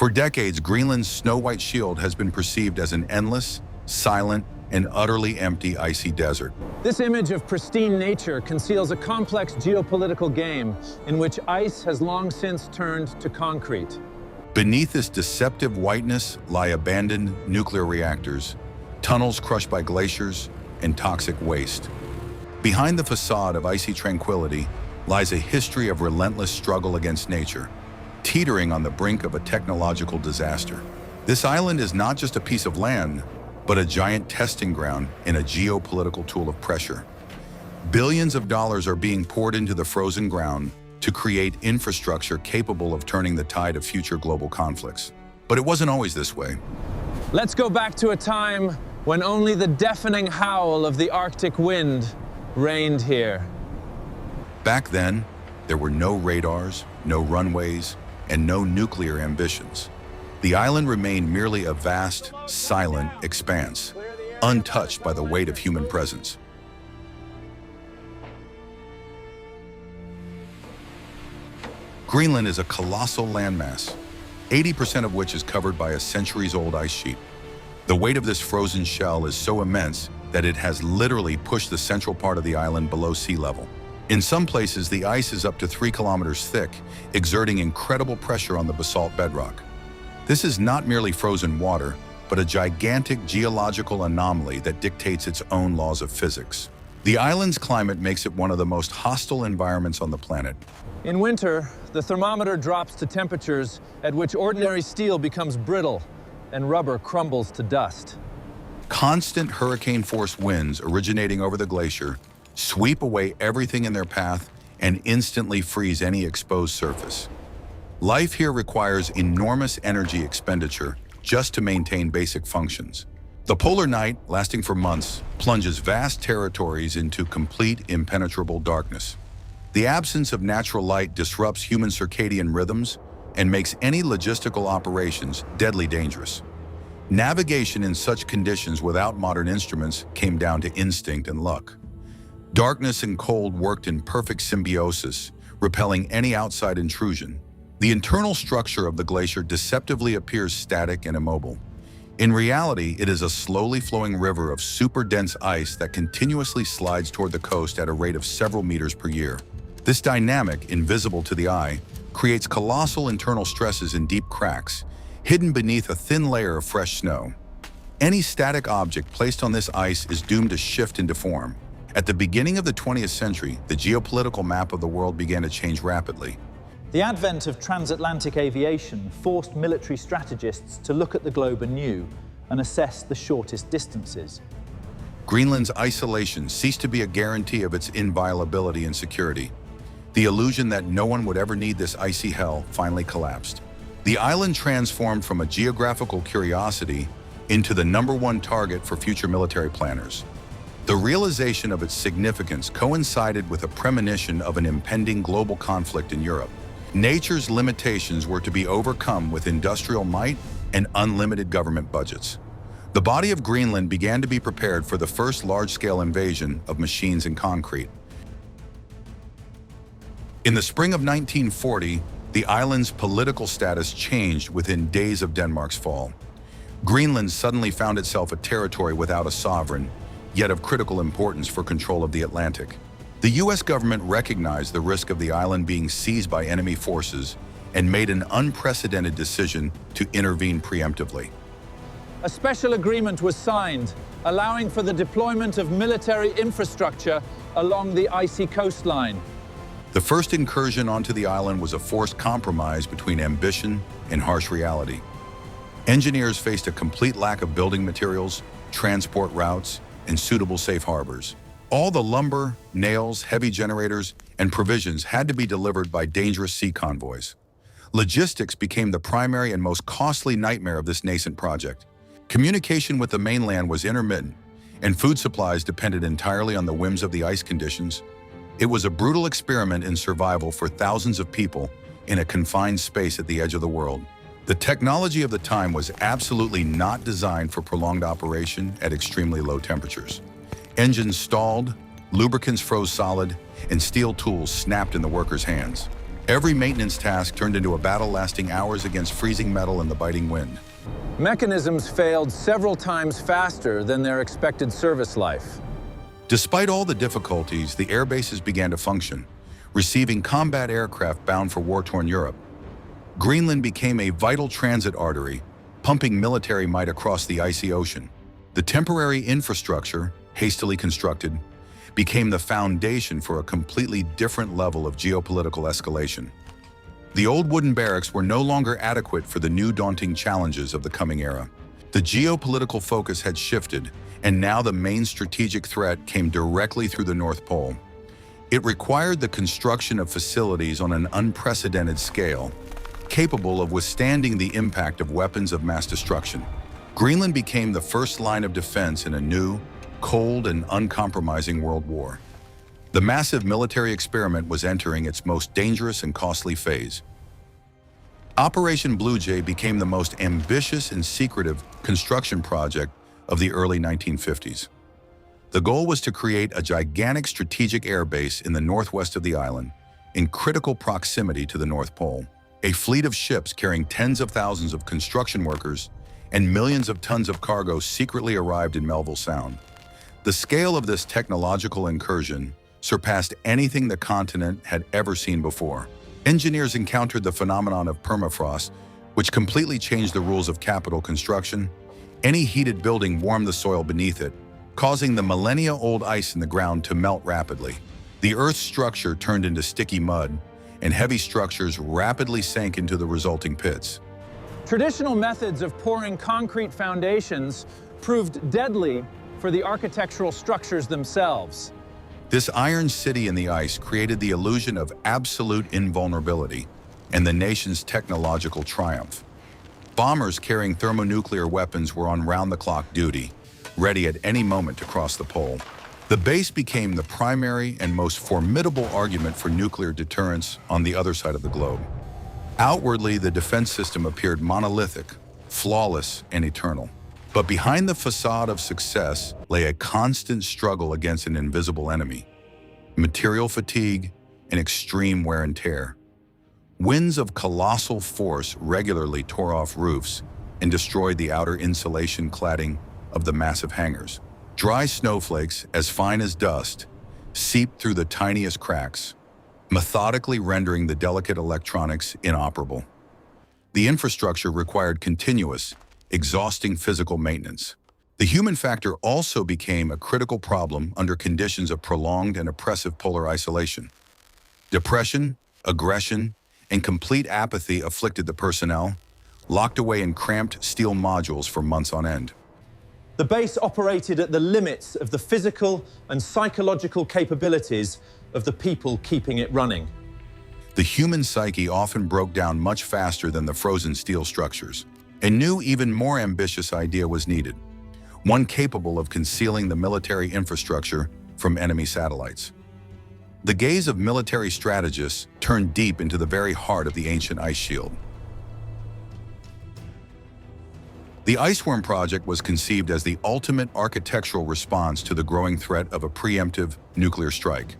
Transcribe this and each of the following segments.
For decades, Greenland's snow-white shield has been perceived as an endless, silent, and utterly empty icy desert. This image of pristine nature conceals a complex geopolitical game in which ice has long since turned to concrete. Beneath this deceptive whiteness lie abandoned nuclear reactors, tunnels crushed by glaciers, and toxic waste. Behind the facade of icy tranquility lies a history of relentless struggle against nature, teetering on the brink of a technological disaster. This island is not just a piece of land, but a giant testing ground and a geopolitical tool of pressure. Billions of dollars are being poured into the frozen ground to create infrastructure capable of turning the tide of future global conflicts. But it wasn't always this way. Let's go back to a time when only the deafening howl of the Arctic wind reigned here. Back then, there were no radars, no runways, and no nuclear ambitions. The island remained merely a vast, silent expanse, untouched by the weight of human presence. Greenland is a colossal landmass, 80% of which is covered by a centuries-old ice sheet. The weight of this frozen shell is so immense that it has literally pushed the central part of the island below sea level. In some places, the ice is up to 3 kilometers thick, exerting incredible pressure on the basalt bedrock. This is not merely frozen water, but a gigantic geological anomaly that dictates its own laws of physics. The island's climate makes it one of the most hostile environments on the planet. In winter, the thermometer drops to temperatures at which ordinary steel becomes brittle and rubber crumbles to dust. Constant hurricane-force winds originating over the glacier sweep away everything in their path and instantly freeze any exposed surface. Life here requires enormous energy expenditure just to maintain basic functions. The polar night, lasting for months, plunges vast territories into complete impenetrable darkness. The absence of natural light disrupts human circadian rhythms and makes any logistical operations deadly dangerous. Navigation in such conditions without modern instruments came down to instinct and luck. Darkness and cold worked in perfect symbiosis, repelling any outside intrusion. The internal structure of the glacier deceptively appears static and immobile. In reality, it is a slowly flowing river of super dense ice that continuously slides toward the coast at a rate of several meters per year. This dynamic, invisible to the eye, creates colossal internal stresses in deep cracks, hidden beneath a thin layer of fresh snow. Any static object placed on this ice is doomed to shift and deform. At the beginning of the 20th century, the geopolitical map of the world began to change rapidly. The advent of transatlantic aviation forced military strategists to look at the globe anew and assess the shortest distances. Greenland's isolation ceased to be a guarantee of its inviolability and security. The illusion that no one would ever need this icy hell finally collapsed. The island transformed from a geographical curiosity into the #1 target for future military planners. The realization of its significance coincided with a premonition of an impending global conflict in Europe. Nature's limitations were to be overcome with industrial might and unlimited government budgets. The body of Greenland began to be prepared for the first large-scale invasion of machines and concrete. In the spring of 1940, the island's political status changed within days of Denmark's fall. Greenland suddenly found itself a territory without a sovereign, yet of critical importance for control of the Atlantic. The U.S. government recognized the risk of the island being seized by enemy forces and made an unprecedented decision to intervene preemptively. A special agreement was signed, allowing for the deployment of military infrastructure along the icy coastline. The first incursion onto the island was a forced compromise between ambition and harsh reality. Engineers faced a complete lack of building materials, transport routes, and suitable safe harbors. All the lumber, nails, heavy generators, and provisions had to be delivered by dangerous sea convoys. Logistics became the primary and most costly nightmare of this nascent project. Communication with the mainland was intermittent, and food supplies depended entirely on the whims of the ice conditions. It was a brutal experiment in survival for thousands of people in a confined space at the edge of the world. The technology of the time was absolutely not designed for prolonged operation at extremely low temperatures. Engines stalled, lubricants froze solid, and steel tools snapped in the workers' hands. Every maintenance task turned into a battle lasting hours against freezing metal and the biting wind. Mechanisms failed several times faster than their expected service life. Despite all the difficulties, the air bases began to function, receiving combat aircraft bound for war-torn Europe. Greenland became a vital transit artery, pumping military might across the icy ocean. The temporary infrastructure, hastily constructed, became the foundation for a completely different level of geopolitical escalation. The old wooden barracks were no longer adequate for the new daunting challenges of the coming era. The geopolitical focus had shifted, and now the main strategic threat came directly through the North Pole. It required the construction of facilities on an unprecedented scale, capable of withstanding the impact of weapons of mass destruction. Greenland became the first line of defense in a new, cold and uncompromising world war. The massive military experiment was entering its most dangerous and costly phase. Operation Blue Jay became the most ambitious and secretive construction project of the early 1950s. The goal was to create a gigantic strategic airbase in the northwest of the island, in critical proximity to the North Pole. A fleet of ships carrying tens of thousands of construction workers and millions of tons of cargo secretly arrived in Melville Sound. The scale of this technological incursion surpassed anything the continent had ever seen before. Engineers encountered the phenomenon of permafrost, which completely changed the rules of capital construction. Any heated building warmed the soil beneath it, causing the millennia-old ice in the ground to melt rapidly. The Earth's structure turned into sticky mud, and heavy structures rapidly sank into the resulting pits. Traditional methods of pouring concrete foundations proved deadly for the architectural structures themselves. This iron city in the ice created the illusion of absolute invulnerability and the nation's technological triumph. Bombers carrying thermonuclear weapons were on round-the-clock duty, ready at any moment to cross the pole. The base became the primary and most formidable argument for nuclear deterrence on the other side of the globe. Outwardly, the defense system appeared monolithic, flawless, and eternal. But behind the facade of success lay a constant struggle against an invisible enemy: material fatigue and extreme wear and tear. Winds of colossal force regularly tore off roofs and destroyed the outer insulation cladding of the massive hangars. Dry snowflakes, as fine as dust, seeped through the tiniest cracks, methodically rendering the delicate electronics inoperable. The infrastructure required continuous, exhausting physical maintenance. The human factor also became a critical problem under conditions of prolonged and oppressive polar isolation. Depression, aggression, and complete apathy afflicted the personnel, locked away in cramped steel modules for months on end. The base operated at the limits of the physical and psychological capabilities of the people keeping it running. The human psyche often broke down much faster than the frozen steel structures. A new, even more ambitious idea was needed, one capable of concealing the military infrastructure from enemy satellites. The gaze of military strategists turned deep into the very heart of the ancient ice shield. The Iceworm project was conceived as the ultimate architectural response to the growing threat of a preemptive nuclear strike.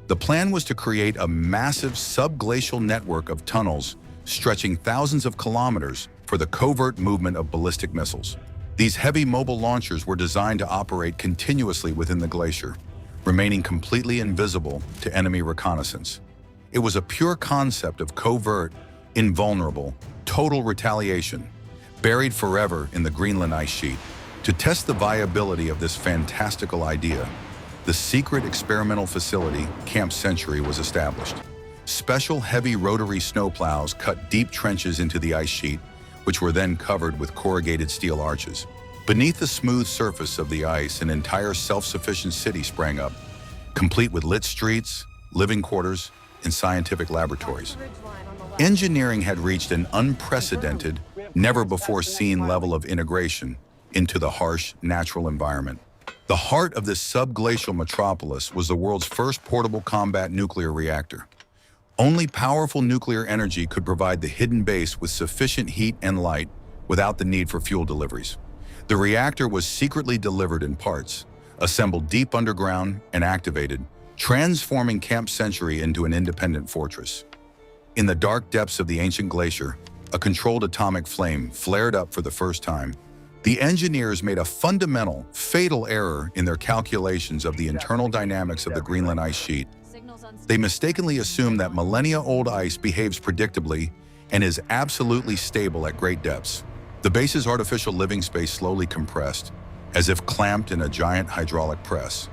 The plan was to create a massive subglacial network of tunnels stretching thousands of kilometers for the covert movement of ballistic missiles. These heavy mobile launchers were designed to operate continuously within the glacier, remaining completely invisible to enemy reconnaissance. It was a pure concept of covert, invulnerable, total retaliation, buried forever in the Greenland ice sheet. To test the viability of this fantastical idea, the secret experimental facility, Camp Century, was established. Special heavy rotary snowplows cut deep trenches into the ice sheet, which were then covered with corrugated steel arches. Beneath the smooth surface of the ice, an entire self-sufficient city sprang up, complete with lit streets, living quarters, and scientific laboratories. Engineering had reached an unprecedented, never-before-seen level of integration into the harsh, natural environment. The heart of this subglacial metropolis was the world's first portable combat nuclear reactor. Only powerful nuclear energy could provide the hidden base with sufficient heat and light without the need for fuel deliveries. The reactor was secretly delivered in parts, assembled deep underground and activated, transforming Camp Century into an independent fortress. In the dark depths of the ancient glacier, a controlled atomic flame flared up for the first time. The engineers made a fundamental, fatal error in their calculations of the internal dynamics of the Greenland ice sheet. They mistakenly assumed that millennia-old ice behaves predictably and is absolutely stable at great depths. The base's artificial living space slowly compressed, as if clamped in a giant hydraulic press.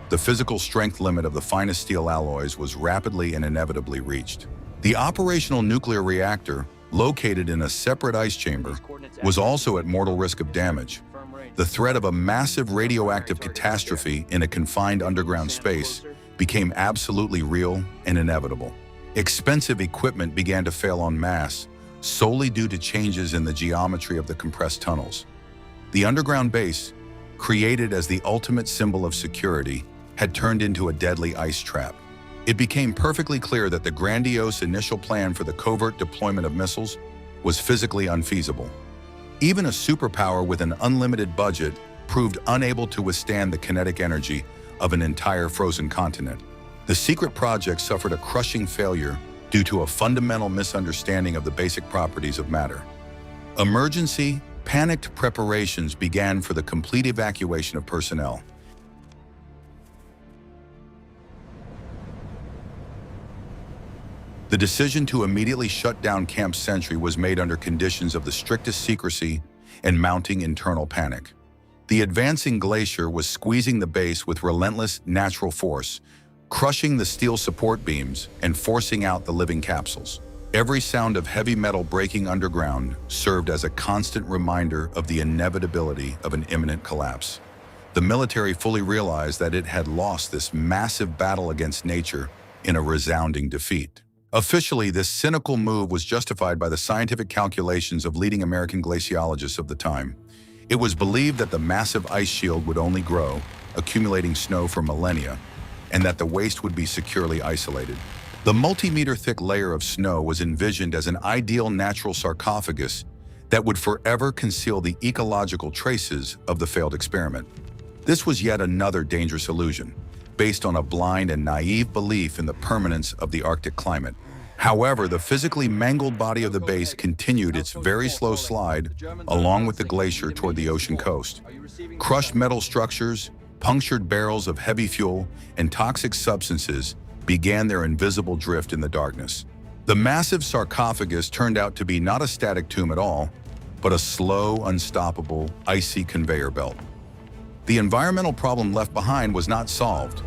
The physical strength limit of the finest steel alloys was rapidly and inevitably reached. The operational nuclear reactor, located in a separate ice chamber, was also at mortal risk of damage. The threat of a massive radioactive catastrophe in a confined underground space became absolutely real and inevitable. Expensive equipment began to fail en masse, solely due to changes in the geometry of the compressed tunnels. The underground base, created as the ultimate symbol of security, had turned into a deadly ice trap. It became perfectly clear that the grandiose initial plan for the covert deployment of missiles was physically unfeasible. Even a superpower with an unlimited budget proved unable to withstand the kinetic energy of an entire frozen continent. The secret project suffered a crushing failure due to a fundamental misunderstanding of the basic properties of matter. Emergency, panicked preparations began for the complete evacuation of personnel. The decision to immediately shut down Camp Sentry was made under conditions of the strictest secrecy and mounting internal panic. The advancing glacier was squeezing the base with relentless natural force, crushing the steel support beams and forcing out the living capsules. Every sound of heavy metal breaking underground served as a constant reminder of the inevitability of an imminent collapse. The military fully realized that it had lost this massive battle against nature in a resounding defeat. Officially, this cynical move was justified by the scientific calculations of leading American glaciologists of the time. It was believed that the massive ice shield would only grow, accumulating snow for millennia, and that the waste would be securely isolated. The multi-meter-thick layer of snow was envisioned as an ideal natural sarcophagus that would forever conceal the ecological traces of the failed experiment. This was yet another dangerous illusion, based on a blind and naive belief in the permanence of the Arctic climate. However, the physically mangled body of the base continued its very slow slide along with the glacier toward the ocean coast. Crushed metal structures, punctured barrels of heavy fuel, and toxic substances began their invisible drift in the darkness. The massive sarcophagus turned out to be not a static tomb at all, but a slow, unstoppable, icy conveyor belt. The environmental problem left behind was not solved.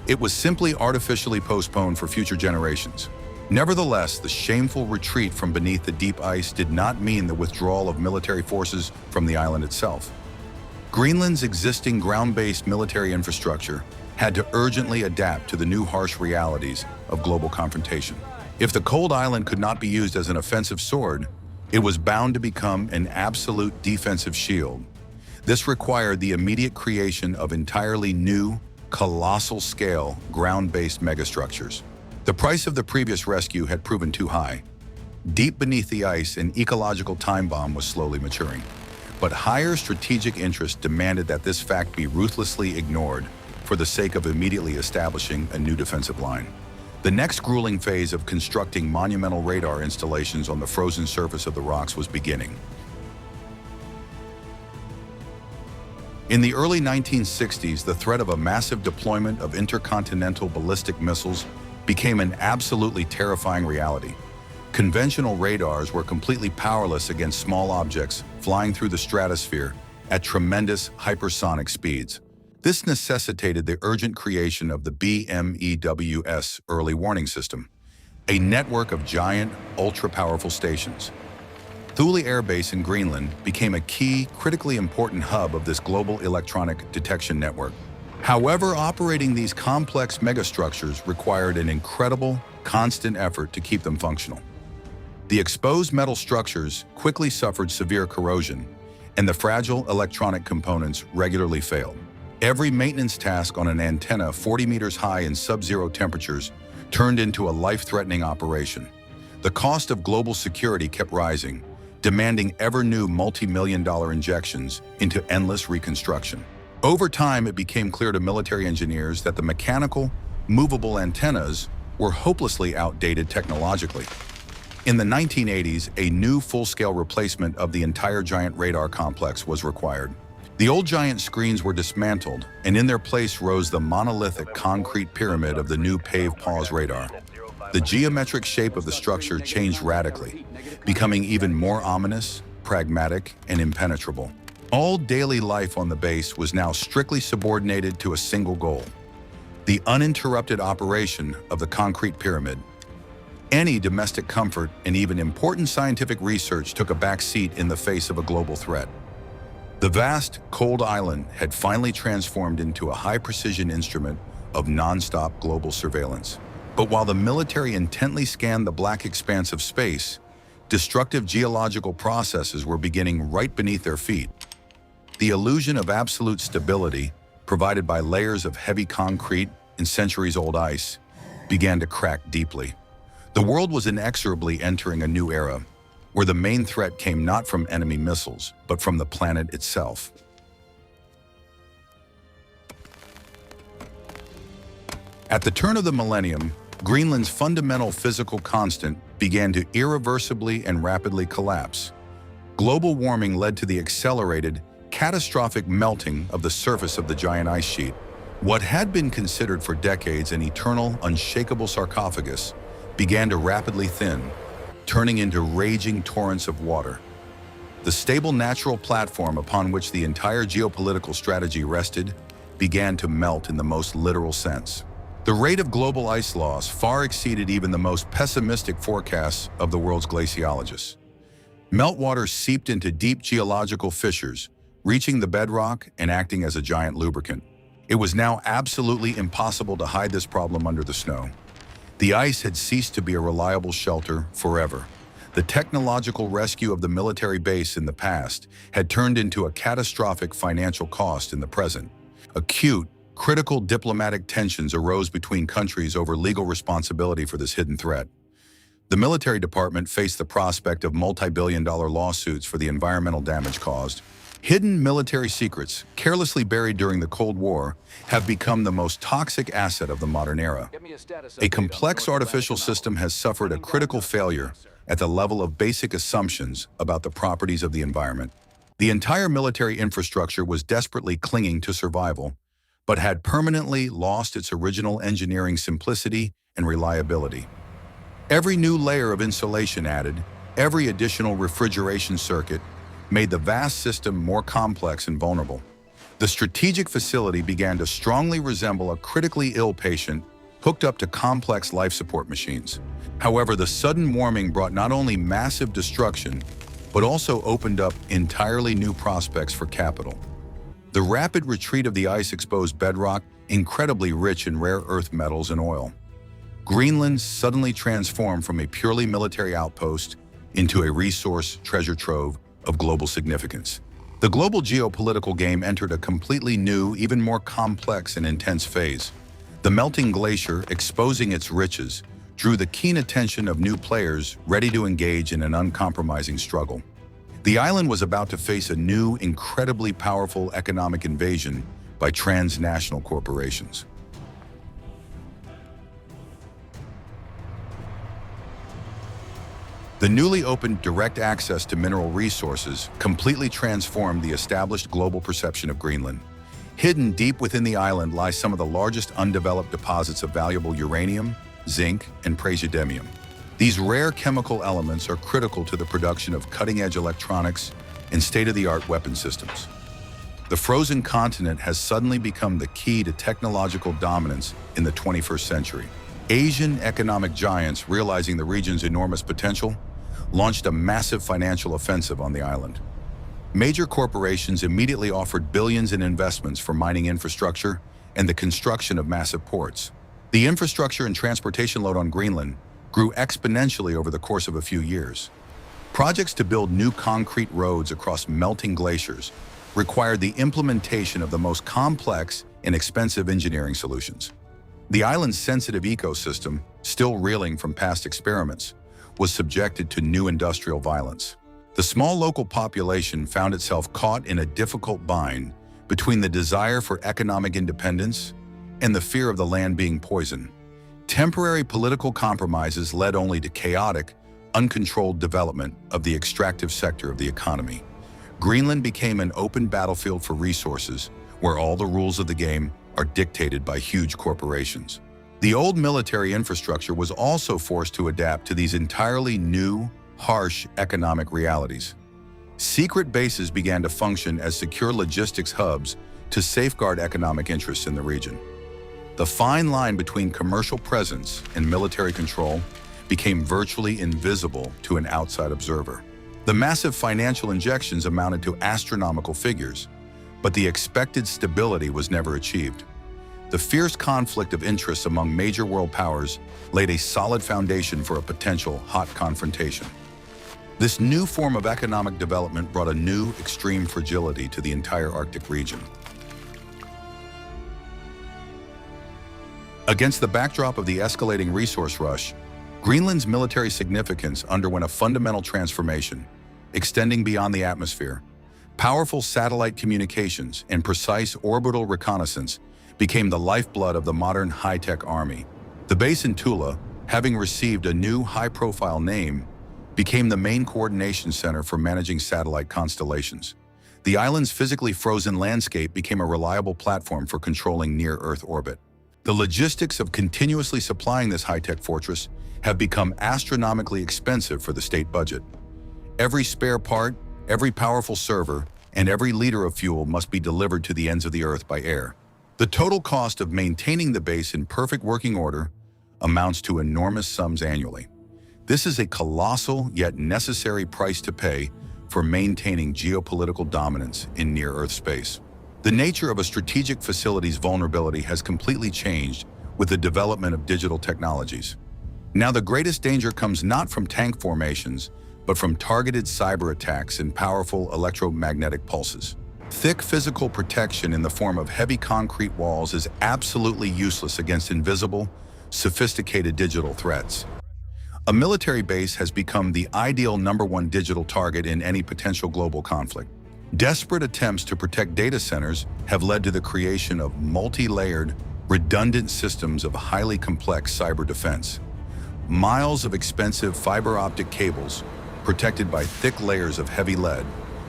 It was simply artificially postponed for future generations. Nevertheless, the shameful retreat from beneath the deep ice did not mean the withdrawal of military forces from the island itself. Greenland's existing ground-based military infrastructure had to urgently adapt to the new harsh realities of global confrontation. If the cold island could not be used as an offensive sword, it was bound to become an absolute defensive shield. This required the immediate creation of entirely new, colossal-scale, ground-based megastructures. The price of the previous rescue had proven too high. Deep beneath the ice, an ecological time bomb was slowly maturing. But higher strategic interest demanded that this fact be ruthlessly ignored for the sake of immediately establishing a new defensive line. The next grueling phase of constructing monumental radar installations on the frozen surface of the rocks was beginning. In the early 1960s, the threat of a massive deployment of intercontinental ballistic missiles became an absolutely terrifying reality. Conventional radars were completely powerless against small objects flying through the stratosphere at tremendous hypersonic speeds. This necessitated the urgent creation of the BMEWS early warning system, a network of giant, ultra-powerful stations. Thule Air Base in Greenland became a key, critically important hub of this global electronic detection network. However, operating these complex megastructures required an incredible, constant effort to keep them functional. The exposed metal structures quickly suffered severe corrosion, and the fragile electronic components regularly failed. Every maintenance task on an antenna 40 meters high in sub-zero temperatures turned into a life-threatening operation. The cost of global security kept rising, demanding ever-new multi-million-dollar injections into endless reconstruction. Over time, it became clear to military engineers that the mechanical, movable antennas were hopelessly outdated technologically. In the 1980s, a new full-scale replacement of the entire giant radar complex was required. The old giant screens were dismantled, and in their place rose the monolithic concrete pyramid of the new pave-pause radar. The geometric shape of the structure changed radically, becoming even more ominous, pragmatic, and impenetrable. All daily life on the base was now strictly subordinated to a single goal: the uninterrupted operation of the concrete pyramid. Any domestic comfort and even important scientific research took a back seat in the face of a global threat. The vast, cold island had finally transformed into a high-precision instrument of non-stop global surveillance. But while the military intently scanned the black expanse of space, destructive geological processes were beginning right beneath their feet. The illusion of absolute stability, provided by layers of heavy concrete and centuries-old ice, began to crack deeply. The world was inexorably entering a new era, where the main threat came not from enemy missiles, but from the planet itself. At the turn of the millennium, Greenland's fundamental physical constant began to irreversibly and rapidly collapse. Global warming led to the accelerated, catastrophic melting of the surface of the giant ice sheet. What had been considered for decades an eternal, unshakable sarcophagus began to rapidly thin, turning into raging torrents of water. The stable natural platform upon which the entire geopolitical strategy rested began to melt in the most literal sense. The rate of global ice loss far exceeded even the most pessimistic forecasts of the world's glaciologists. Meltwater seeped into deep geological fissures, reaching the bedrock and acting as a giant lubricant. It was now absolutely impossible to hide this problem under the snow. The ice had ceased to be a reliable shelter forever. The technological rescue of the military base in the past had turned into a catastrophic financial cost in the present. Acute, critical diplomatic tensions arose between countries over legal responsibility for this hidden threat. The military department faced the prospect of multi-billion-dollar lawsuits for the environmental damage caused. Hidden military secrets, carelessly buried during the Cold War, have become the most toxic asset of the modern era. A complex artificial system has suffered a critical failure at the level of basic assumptions about the properties of the environment. The entire military infrastructure was desperately clinging to survival, but had permanently lost its original engineering simplicity and reliability. Every new layer of insulation added, every additional refrigeration circuit, made the vast system more complex and vulnerable. The strategic facility began to strongly resemble a critically ill patient hooked up to complex life support machines. However, the sudden warming brought not only massive destruction, but also opened up entirely new prospects for capital. The rapid retreat of the ice exposed bedrock, incredibly rich in rare earth metals and oil. Greenland suddenly transformed from a purely military outpost into a resource treasure trove of global significance. The global geopolitical game entered a completely new, even more complex and intense phase. The melting glacier, exposing its riches, drew the keen attention of new players ready to engage in an uncompromising struggle. The island was about to face a new, incredibly powerful economic invasion by transnational corporations. The newly opened direct access to mineral resources completely transformed the established global perception of Greenland. Hidden deep within the island lie some of the largest undeveloped deposits of valuable uranium, zinc, and praseodymium. These rare chemical elements are critical to the production of cutting-edge electronics and state-of-the-art weapon systems. The frozen continent has suddenly become the key to technological dominance in the 21st century. Asian economic giants, realizing the region's enormous potential, launched a massive financial offensive on the island. Major corporations immediately offered billions in investments for mining infrastructure and the construction of massive ports. The infrastructure and transportation load on Greenland grew exponentially over the course of a few years. Projects to build new concrete roads across melting glaciers required the implementation of the most complex and expensive engineering solutions. The island's sensitive ecosystem, still reeling from past experiments, was subjected to new industrial violence. The small local population found itself caught in a difficult bind between the desire for economic independence and the fear of the land being poisoned. Temporary political compromises led only to chaotic, uncontrolled development of the extractive sector of the economy. Greenland became an open battlefield for resources, where all the rules of the game are dictated by huge corporations. The old military infrastructure was also forced to adapt to these entirely new, harsh economic realities. Secret bases began to function as secure logistics hubs to safeguard economic interests in the region. The fine line between commercial presence and military control became virtually invisible to an outside observer. The massive financial injections amounted to astronomical figures, but the expected stability was never achieved. The fierce conflict of interests among major world powers laid a solid foundation for a potential hot confrontation. This new form of economic development brought a new, extreme fragility to the entire Arctic region. Against the backdrop of the escalating resource rush, Greenland's military significance underwent a fundamental transformation, extending beyond the atmosphere. Powerful satellite communications and precise orbital reconnaissance became the lifeblood of the modern high-tech army. The base in Tula, having received a new high-profile name, became the main coordination center for managing satellite constellations. The island's physically frozen landscape became a reliable platform for controlling near-Earth orbit. The logistics of continuously supplying this high-tech fortress have become astronomically expensive for the state budget. Every spare part, every powerful server, and every liter of fuel must be delivered to the ends of the Earth by air. The total cost of maintaining the base in perfect working order amounts to enormous sums annually. This is a colossal yet necessary price to pay for maintaining geopolitical dominance in near-Earth space. The nature of a strategic facility's vulnerability has completely changed with the development of digital technologies. Now the greatest danger comes not from tank formations, but from targeted cyber attacks and powerful electromagnetic pulses. Thick physical protection in the form of heavy concrete walls is absolutely useless against invisible, sophisticated digital threats. A military base has become the ideal #1 digital target in any potential global conflict. Desperate attempts to protect data centers have led to the creation of multi-layered, redundant systems of highly complex cyber defense. Miles of expensive fiber optic cables, protected by thick layers of heavy lead,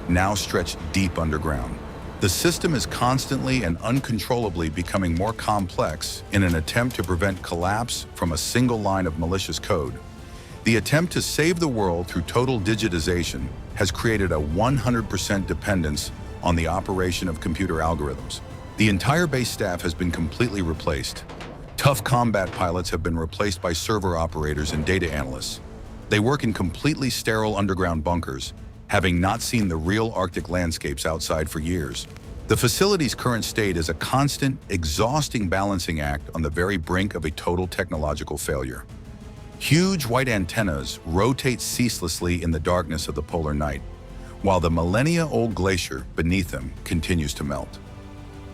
now stretch deep underground. The system is constantly and uncontrollably becoming more complex in an attempt to prevent collapse from a single line of malicious code. The attempt to save the world through total digitization has created a 100% dependence on the operation of computer algorithms. The entire base staff has been completely replaced. Tough combat pilots have been replaced by server operators and data analysts. They work in completely sterile underground bunkers, having not seen the real Arctic landscapes outside for years. The facility's current state is a constant, exhausting balancing act on the very brink of a total technological failure. Huge white antennas rotate ceaselessly in the darkness of the polar night, while the millennia-old glacier beneath them continues to melt.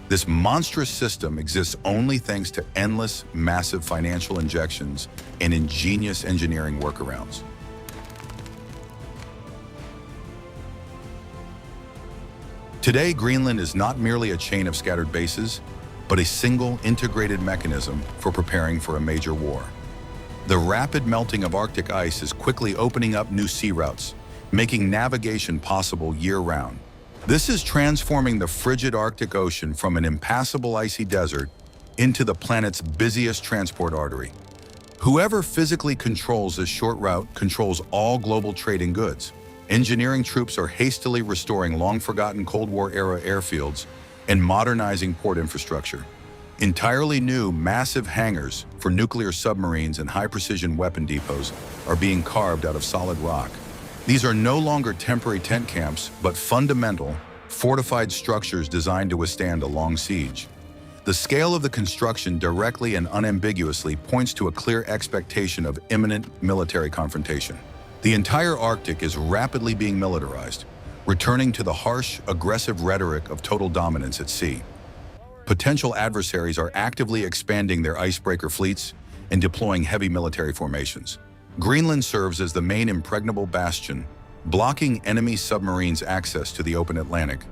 This monstrous system exists only thanks to endless, massive financial injections and ingenious engineering workarounds. Today, Greenland is not merely a chain of scattered bases, but a single integrated mechanism for preparing for a major war. The rapid melting of Arctic ice is quickly opening up new sea routes, making navigation possible year-round. This is transforming the frigid Arctic Ocean from an impassable icy desert into the planet's busiest transport artery. Whoever physically controls this short route controls all global trade in goods. Engineering troops are hastily restoring long-forgotten Cold War-era airfields and modernizing port infrastructure. Entirely new, massive hangars for nuclear submarines and high-precision weapon depots are being carved out of solid rock. These are no longer temporary tent camps, but fundamental, fortified structures designed to withstand a long siege. The scale of the construction directly and unambiguously points to a clear expectation of imminent military confrontation. The entire Arctic is rapidly being militarized, returning to the harsh, aggressive rhetoric of total dominance at sea. Potential adversaries are actively expanding their icebreaker fleets and deploying heavy military formations. Greenland serves as the main impregnable bastion, blocking enemy submarines' access to the open Atlantic.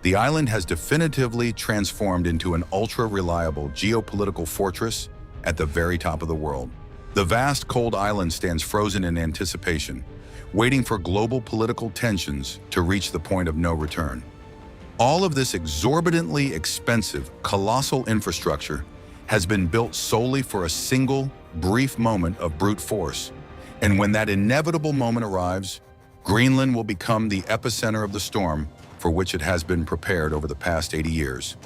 The island has definitively transformed into an ultra-reliable geopolitical fortress at the very top of the world. The vast cold island stands frozen in anticipation, waiting for global political tensions to reach the point of no return. All of this exorbitantly expensive, colossal infrastructure has been built solely for a single, brief moment of brute force. And when that inevitable moment arrives, Greenland will become the epicenter of the storm for which it has been prepared over the past 80 years.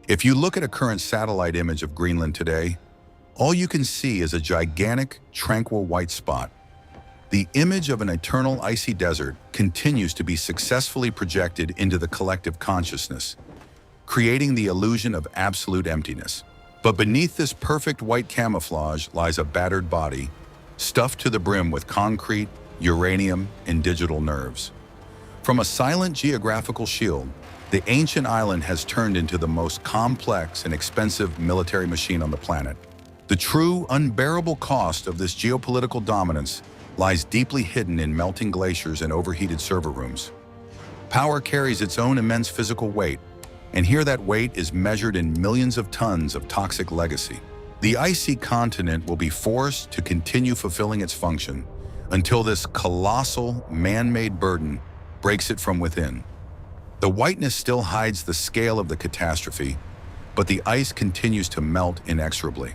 If you look at a current satellite image of Greenland today, all you can see is a gigantic, tranquil white spot. The image of an eternal icy desert continues to be successfully projected into the collective consciousness, creating the illusion of absolute emptiness. But beneath this perfect white camouflage lies a battered body, stuffed to the brim with concrete, uranium, and digital nerves. From a silent geographical shield, the ancient island has turned into the most complex and expensive military machine on the planet. The true, unbearable cost of this geopolitical dominance lies deeply hidden in melting glaciers and overheated server rooms. Power carries its own immense physical weight, and here that weight is measured in millions of tons of toxic legacy. The icy continent will be forced to continue fulfilling its function until this colossal, man-made burden breaks it from within. The whiteness still hides the scale of the catastrophe, but the ice continues to melt inexorably.